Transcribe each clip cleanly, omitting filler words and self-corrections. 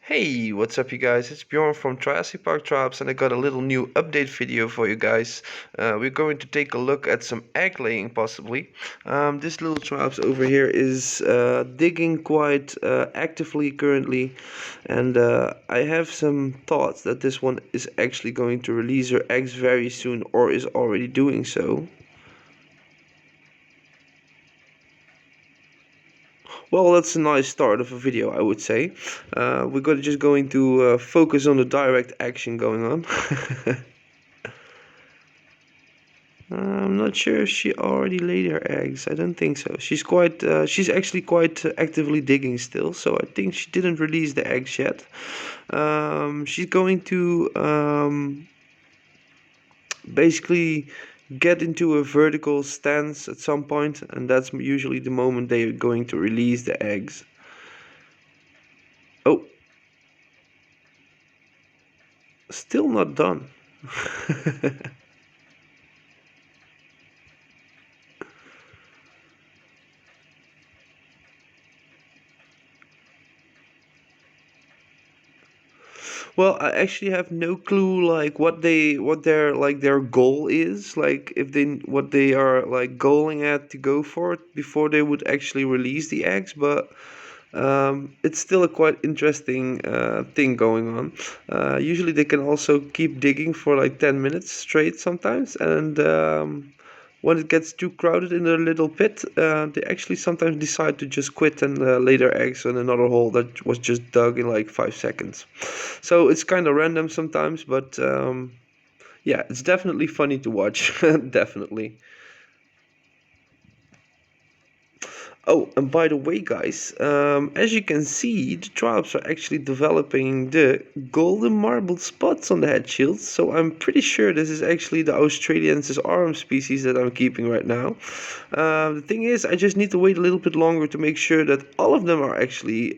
Hey, what's up, you guys? It's Bjorn from Triops, and I got a little new update video for you guys. We're going to take a look at some egg laying, possibly. This little Triops over here is digging quite actively currently, and I have some thoughts that this one is actually going to release her eggs very soon, or is already doing so. Well, that's a nice start of a video, I would say. We're just going to focus on the direct action going on. I'm not sure if she already laid her eggs. I don't think so. She's actually quite actively digging still, so I think she didn't release the eggs yet. She's going to basically get into a vertical stance at some point, and that's usually the moment they are going to release the eggs. Oh, still not done. Well, I actually have no clue like what their their goal is, like if they what they are like goaling at to go for it before they would actually release the eggs, but it's still a quite interesting thing going on. Usually they can also keep digging for like 10 minutes straight sometimes, and when it gets too crowded in their little pit, they actually sometimes decide to just quit and lay their eggs in another hole that was just dug in like 5 seconds. So it's kind of random sometimes, but yeah, it's definitely funny to watch. Definitely. Oh, and by the way, guys, as you can see, the tribes are actually developing the golden marbled spots on the head shields. So I'm pretty sure this is actually the Australiensis aurum species that I'm keeping right now. The thing is, I just need to wait a little bit longer to make sure that all of them are actually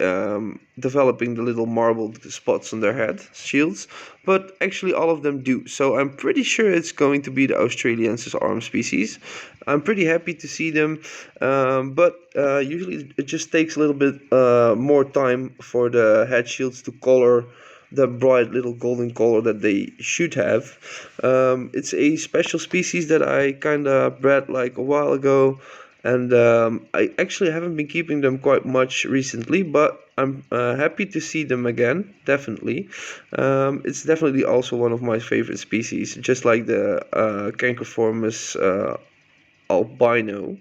developing the little marbled spots on their head shields. But actually, all of them do. So I'm pretty sure it's going to be the Australiensis aurum species. I'm pretty happy to see them, but usually it just takes a little bit more time for the head shields to color the bright little golden color that they should have. It's a special species that I kind of bred like a while ago, and I actually haven't been keeping them quite much recently, but I'm happy to see them again, definitely. It's definitely also one of my favorite species, just like the Cankerformus albino.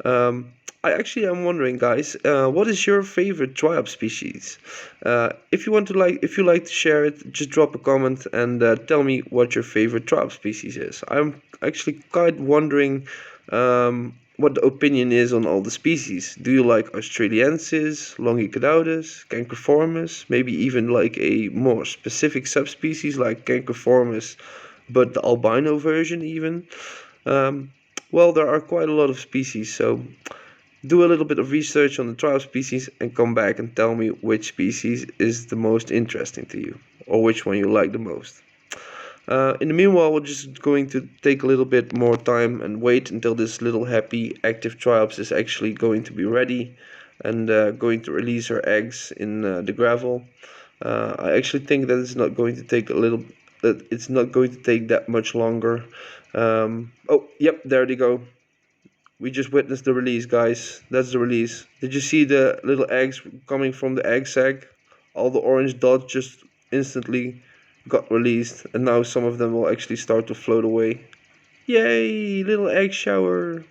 Um, I actually am wondering, guys, what is your favorite Triops species? If you like to share it, just drop a comment and tell me what your favorite Triops species is. I'm actually quite wondering what the opinion is on all the species. Do you like Australiensis, Longicaudatus, Cancriformis, maybe even like a more specific subspecies like Cancriformis, but the albino version even? Um, well, there are quite a lot of species, so do a little bit of research on the tribe species and come back and tell me which species is the most interesting to you or which one you like the most. In the meanwhile, we're just going to take a little bit more time and wait until this little happy active Triops is actually going to be ready and going to release her eggs in the gravel. I actually think that it's not going to take that much longer. Oh, yep, there they go. We just witnessed the release, guys. That's the release. Did you see the little eggs coming from the egg sac? All the orange dots just instantly got released, and now some of them will actually start to float away. Yay! Little egg shower.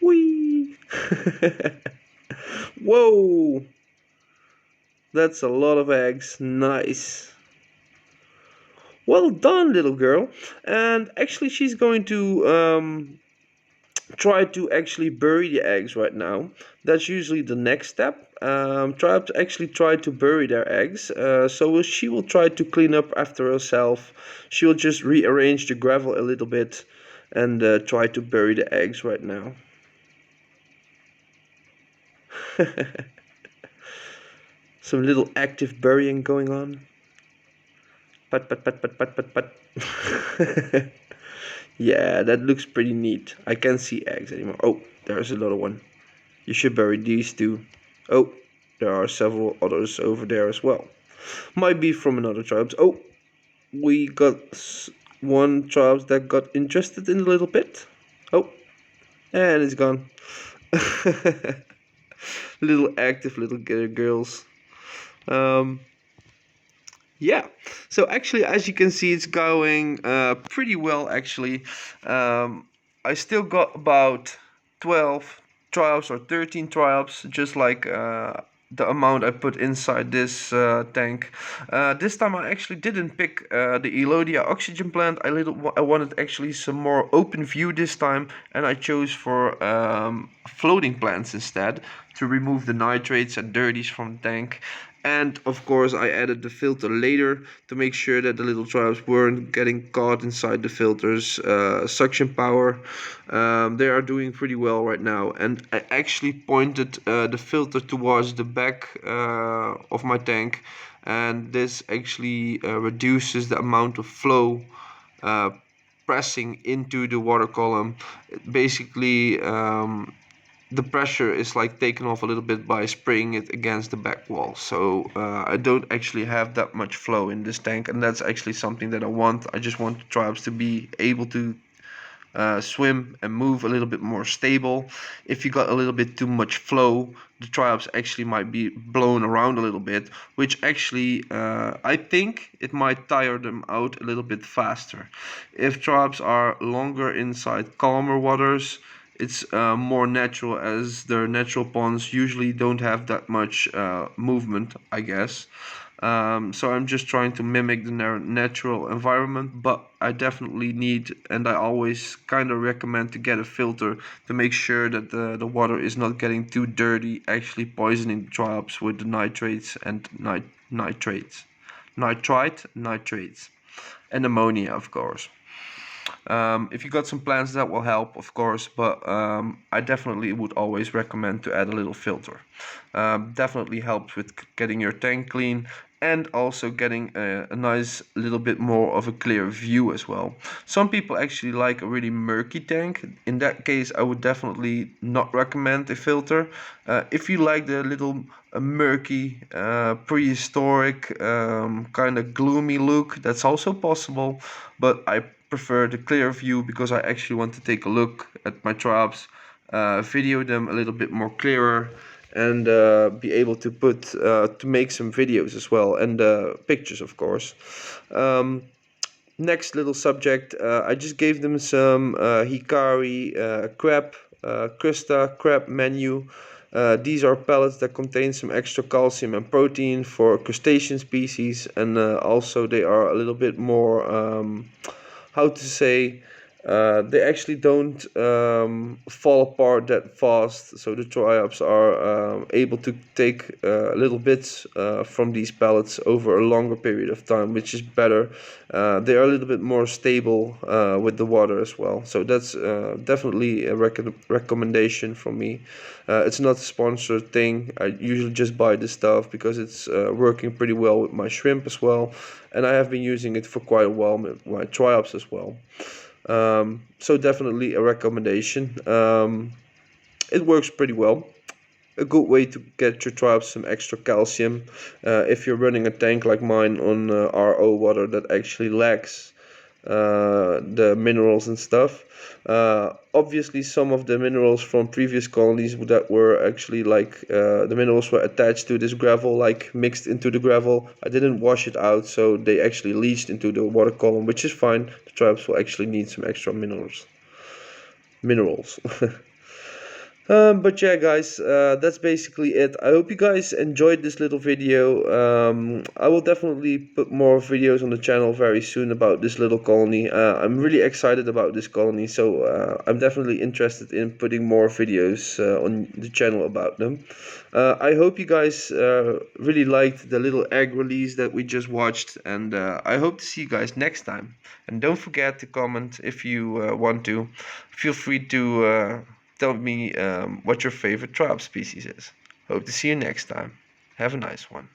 Whee! Whoa! That's a lot of eggs. Nice. Well done, little girl. And actually, she's going to try to actually bury the eggs right now. That's usually the next step. Try to actually try to bury their eggs. So she will try to clean up after herself. She will just rearrange the gravel a little bit and try to bury the eggs right now. Some little active burying going on. Pat pat pat pat pat pat pat. Yeah, that looks pretty neat. I can't see eggs anymore. Oh, there's another one. You should bury these two. Oh, there are several others over there as well. Might be from another tribes. Oh, we got one tribe that got interested in a little bit. Oh, and it's gone. Little active little girls. Um, yeah, so actually, as you can see, it's going pretty well actually. I still got about 12 trials or 13 trials, just like the amount I put inside this tank. This time I actually didn't pick the Elodia oxygen plant. I wanted actually some more open view this time, and I chose for floating plants instead to remove the nitrates and dirties from the tank. And of course, I added the filter later to make sure that the little tribes weren't getting caught inside the filter's suction power. They are doing pretty well right now. And I actually pointed the filter towards the back of my tank. And this actually reduces the amount of flow uh, pressing into the water column. Basically, the pressure is like taken off a little bit by spraying it against the back wall. So I don't actually have that much flow in this tank, and that's actually something that I want. I just want the tribes to be able to swim and move a little bit more stable. If you got a little bit too much flow, the triops actually might be blown around a little bit, which actually I think it might tire them out a little bit faster. If triops are longer inside calmer waters, it's more natural, as their natural ponds usually don't have that much movement, I guess. So I'm just trying to mimic the natural environment, but I definitely need, and I always kind of recommend to get a filter to make sure that the water is not getting too dirty, actually poisoning the triops with the nitrates and nitrates, and ammonia, of course. If you got some plants, that will help, of course, but I definitely would always recommend to add a little filter. Definitely helps with getting your tank clean and also getting a nice little bit more of a clear view as well. Some people actually like a really murky tank. In that case, I would definitely not recommend a filter. If you like the little murky, prehistoric, kind of gloomy look, that's also possible, but I prefer the clear view because I actually want to take a look at my traps, video them a little bit more clearer, and be able to to make some videos as well, and pictures, of course. Um, Next little subject, I just gave them some Hikari crab, Krista crab menu. These are pellets that contain some extra calcium and protein for crustacean species, and also they are a little bit more, how to say, they actually don't fall apart that fast, so the triops are able to take little bits from these pellets over a longer period of time, which is better. They are a little bit more stable with the water as well, so that's definitely a recommendation from me. It's not a sponsored thing. I usually just buy this stuff because it's working pretty well with my shrimp as well, and I have been using it for quite a while with my triops as well. So definitely a recommendation. It works pretty well. A good way to get your tribes some extra calcium if you're running a tank like mine on RO water that actually lacks the minerals and stuff. Obviously, some of the minerals from previous colonies that were actually like the minerals were attached to this gravel, like mixed into the gravel. I didn't wash it out, so they actually leached into the water column, which is fine. The tribes will actually need some extra minerals. Minerals. But yeah, guys, that's basically it. I hope you guys enjoyed this little video. I will definitely put more videos on the channel very soon about this little colony. I'm really excited about this colony, so I'm definitely interested in putting more videos on the channel about them. I hope you guys really liked the little egg release that we just watched, and I hope to see you guys next time. And don't forget to comment if you want to. Feel free to tell me what your favorite tribe species is. Hope to see you next time. Have a nice one.